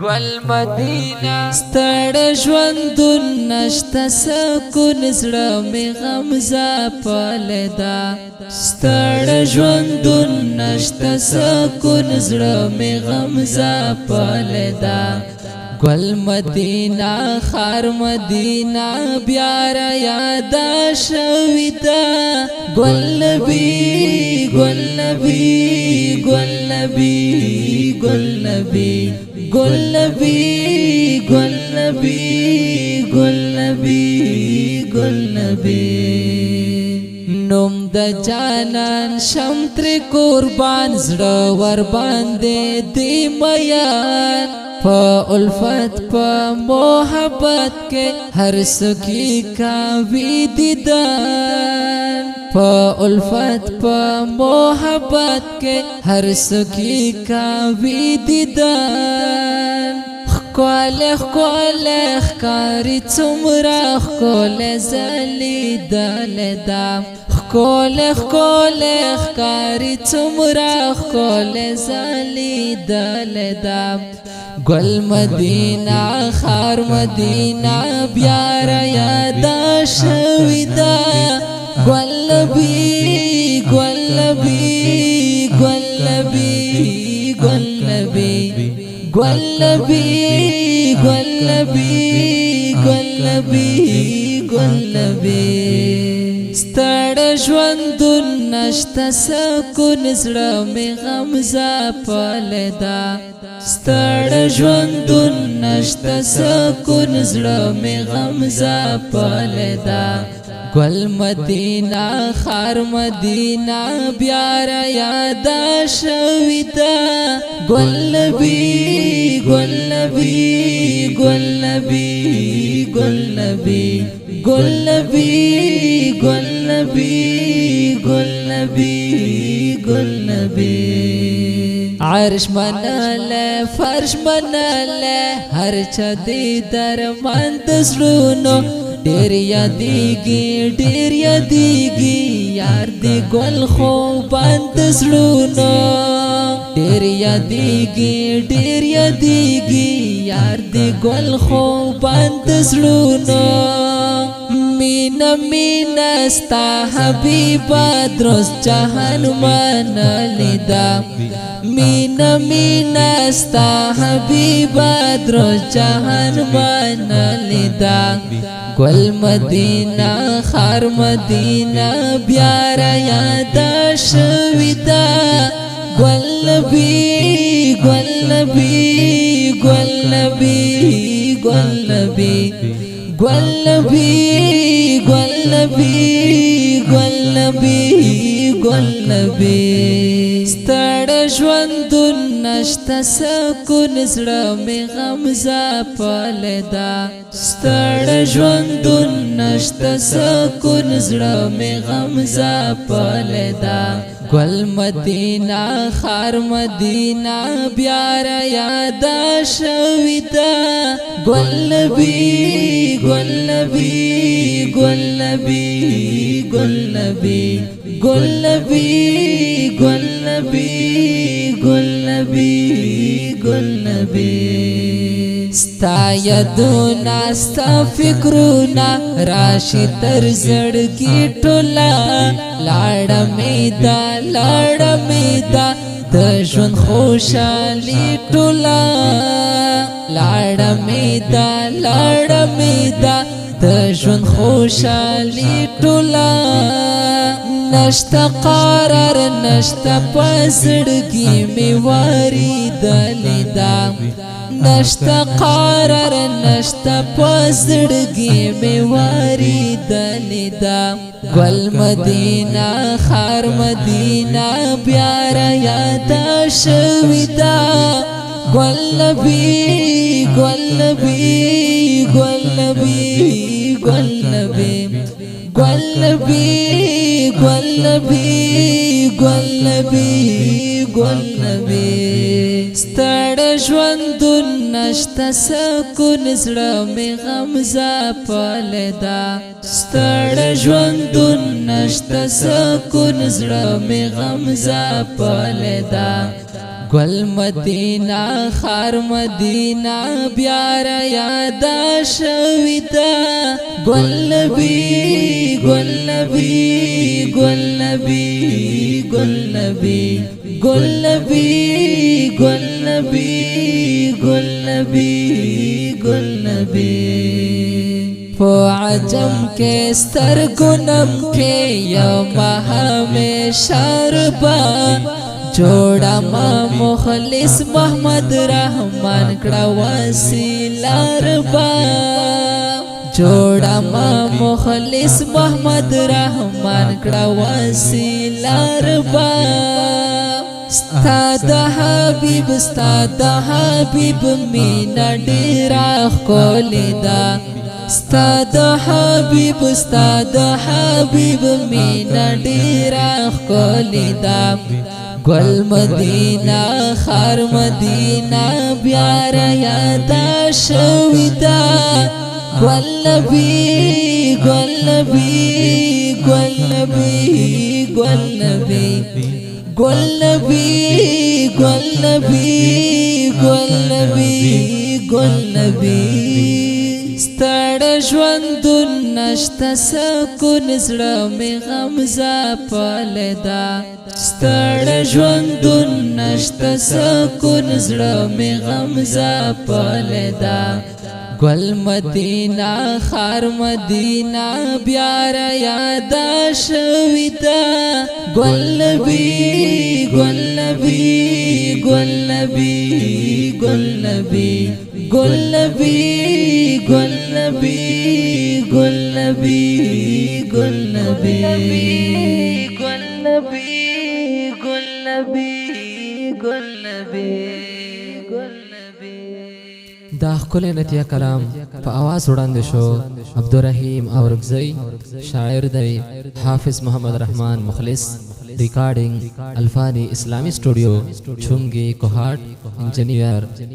گل مدینہ ستړ ژوندون نشته سکون زړه می غم زاپلدا ستړ ژوندون نشته سکون زړه می غم زاپلدا گل مدینہ خار مدینہ بیار یاد شویدا گل نبی گل نبی گل نبی گل نبی گل نبی گل نبی گل نبی گل نبی نوم د جانان شمتر قربان زړه ور باندې دی میان په الفت په محبت کې هر سکی کا وی دیدان په الفت په محبت کې هر سکی کا وی دیدان خکوله خکوله خکاری څومره خکوله زلیدل دا خکوله خکوله خکاری څومره خکوله زلیدل دا گل مدینہ خار مدینہ بیار یاد شویدا گل نبی گل نبی گل نبی گل نبی گل نبی گل نبی گل نبی گل نبی ستړ ژوندون نشته سکون زړه می غم زاپلدا ستړ ژوندون نشته سکون زړه می غم زاپلدا گل مدینہ خار مدینہ بیار یاد شویدا گل نبی گل نبی گل نبی گل نبی گل نبی گل نبی گل نبی گل نبی عرش مناله فرش مناله هر چا دی درمان دزلونو ډیر یادیږي یار دی گل خو باند زلونو ډیر یادیږي یار دی گل خو باند زلونو مینا مینا ستا حبیبا درست جهان من لیدا مینا مینا ستا حبیبا درست جهان من لیدا گل مدینہ خار مدینہ بیار یاد شویدا گل نبی گل نبی گل نبی گل نبی گل نبی گل نبی گل نبی گل نبی ستړ ژوندون نشته سکون زړه می غم زاپلدا ستړ ژوندون نشته سکون زړه می غم زاپلدا گل مدینہ خار مدینہ بیار یاد شویدا گل نبی گل نبی گل نبی گل نبی گل نبی گل نبی گل نبی گل نبی ستا یادونا ستا فکرونا راشی تر زړګي ټولا لاړه میدا د ژوند خوشالي ټولا لاړه میدا د ژوند خوشالي ټولا نشتا قرار نشتا پزړګي می واری دلیدا نشتا قرار نشتا پزړګي می واری دلیدا گل مدینہ خار مدینہ بیار یاد شویدا گل نبی گل نبی گل نبی گل نبی گل نبی گل نبی گل نبی گل نبی ستړ ژوندون نشته سکون زړه می غم زاپلدا ستړ ژوندون نشته سکون زړه می غم زاپلدا گل مدینہ خار مدینہ بیار یادا شویدا گل نبی گل نبی گل نبی گل نبی گل نبی گل نبی گل نبی گل نبی پو عجم کے سترگنم کے یوم ہمیشہ ربا جوڑا ما مخلص محمد رحمان کڑا وسیلہ ربا جوڑا ما مخلص محمد رحمان کڑا وسیلہ ربا استاد حبیب مینا ډیرا خلیدا استاد حبیب مینا ډیرا خلیدا گل مدینہ خار مدینہ بیار یادا شویدا گل نبی گل نبی گل نبی گل نبی گل نبی گل نبی گل نبی گل نبی ستړ ژوند نشته سکون زړه مې غمزه پالدا ستړ ژوند نشته سکون زړه مې غمزه پالدا گل مدینہ خار مدینہ بیار یادا شویدا گل نبی گل نبی گل نبی گل نبی گل نبی گل نبی گل نبی گل نبی گل نبی گل نبی گل نبی گل نبی دا خپل نتیه کلام په आवाज وړاندې شو عبدالرحیم اورکزئی شاعر دی حافظ محمد رحمان مخلص ریکارڈنگ الفانی اسلامی اسٹوڈیو چھنگی کوہاٹ انجینئر